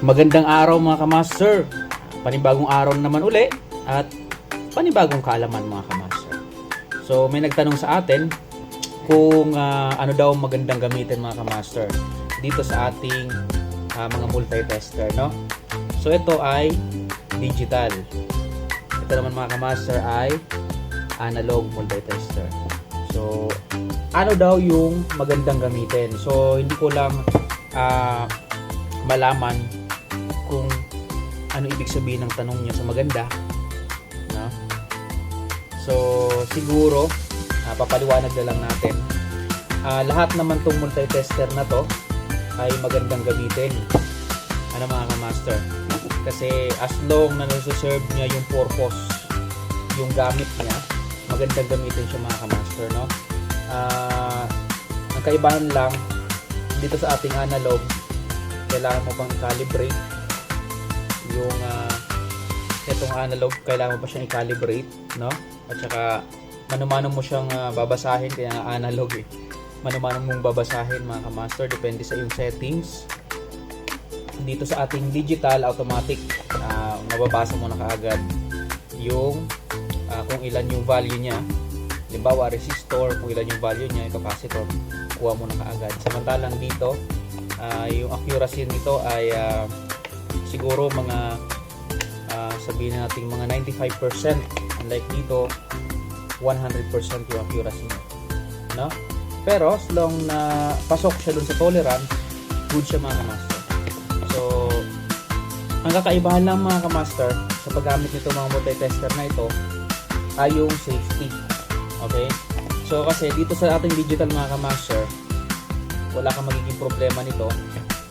Magandang araw mga kamaster. Panibagong araw naman uli at panibagong kaalaman mga kamaster. So may nagtanong sa atin kung ano daw magandang gamitin mga kamaster dito sa ating mga multi-tester, no? So ito ay digital. Ito naman mga kamaster ay analog multi-tester. So ano daw yung magandang gamitin? So hindi ko lang malaman kung ano ibig sabihin ng tanong niya sa maganda, no? So siguro papaliwanag na lang natin. Lahat naman tong multi-tester na to ay magandang gamitin, ano mga ka-master, kasi as long na nasa-serve niya yung purpose, yung gamit niya, magandang gamitin siya mga ka-master, no? Ang kaibahan lang dito sa ating analog, kailangan mo pang i-calibrate yung itong analog, kailangan mo pa siyang i-calibrate, no? At saka mano-mano mo siyang babasahin, kaya analog mano-mano mong babasahin mga ka-master, depende sa iyong settings. Dito sa ating digital automatic, mababasa mo na kaagad yung kung ilan yung value niya. Halimbawa resistor, kung ilan yung value niya, yung capacitor, kuha mo na kaagad. Samantalang dito yung accuracy nito ay siguro mga sabihin natin mga 95%, unlike dito 100% yung accuracy niya, no? Pero as long na pasok siya dun sa tolerance, good siya mga kamaster. So ang kakaibahan lang mga kamaster sa paggamit nito mga multi-tester na ito ay yung safety. Okay? So kasi dito sa ating digital mga kamaster, wala kang magiging problema nito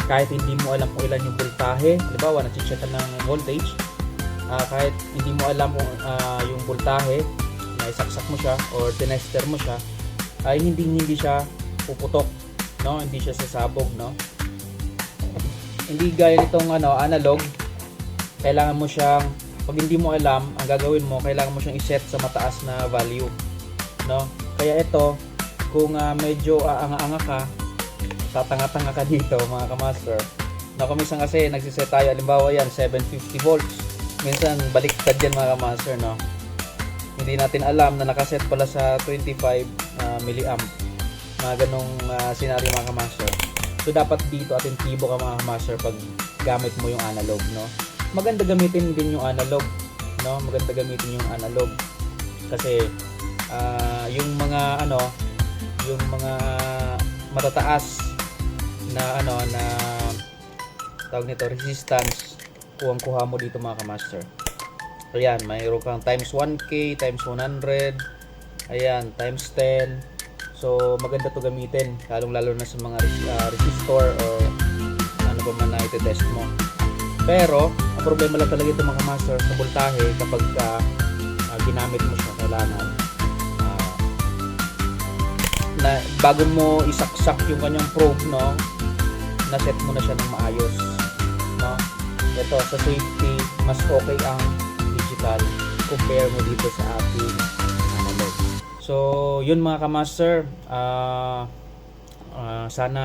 kahit hindi mo alam kung ilan yung voltahe. Halimbawa, nag-check ka ng voltage, kahit hindi mo alam kung yung voltahe, na isaksak mo siya or tinester mo siya, ay hindi siya puputok, no? Hindi siya sasabog, no? Hindi gaya nitong analog, kailangan mo siyang, pag hindi mo alam, ang gagawin mo, kailangan mo siyang i-set sa mataas na value, no? Kaya ito, kung medyo aanga-anga ka, tatanga-tanga ka dito mga kamaster, no? Kuminsan kasi nagsiset tayo, halimbawa yan 750 volts, minsan baliktad yan mga kamaster, no? Hindi natin alam na nakaset pala sa 25 milliamp, mga ganong scenario mga kamaster. So dapat dito atentibo ka mga kamaster pag gamit mo yung analog, no? Maganda gamitin din yung analog, no? Maganda gamitin yung analog kasi yung mga yung mga matataas na na tawag nito resistance, kuha mo dito mga kamaster. Ayan, mayroon kang times 1K, times 100, ayan, times 10. So maganda to gamitin, lalong-lalo na sa mga resistor o ano ba man na ite-test mo. Pero ang problema lang talaga ito mga master sa voltahe, kapag ginamit mo siya, kailangan na bago mo isaksak yung kanyang probe, no, na-set mo na siya ng maayos, no? Ito sa safety, mas okay ang digital compare mo dito sa ating analog. So yun mga kamaster, sana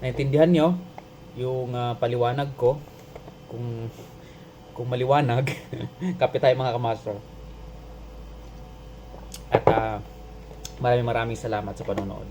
naintindihan nyo yung paliwanag ko. Kung maliwanag kapit tayo mga kamaster. At maraming salamat sa panonood.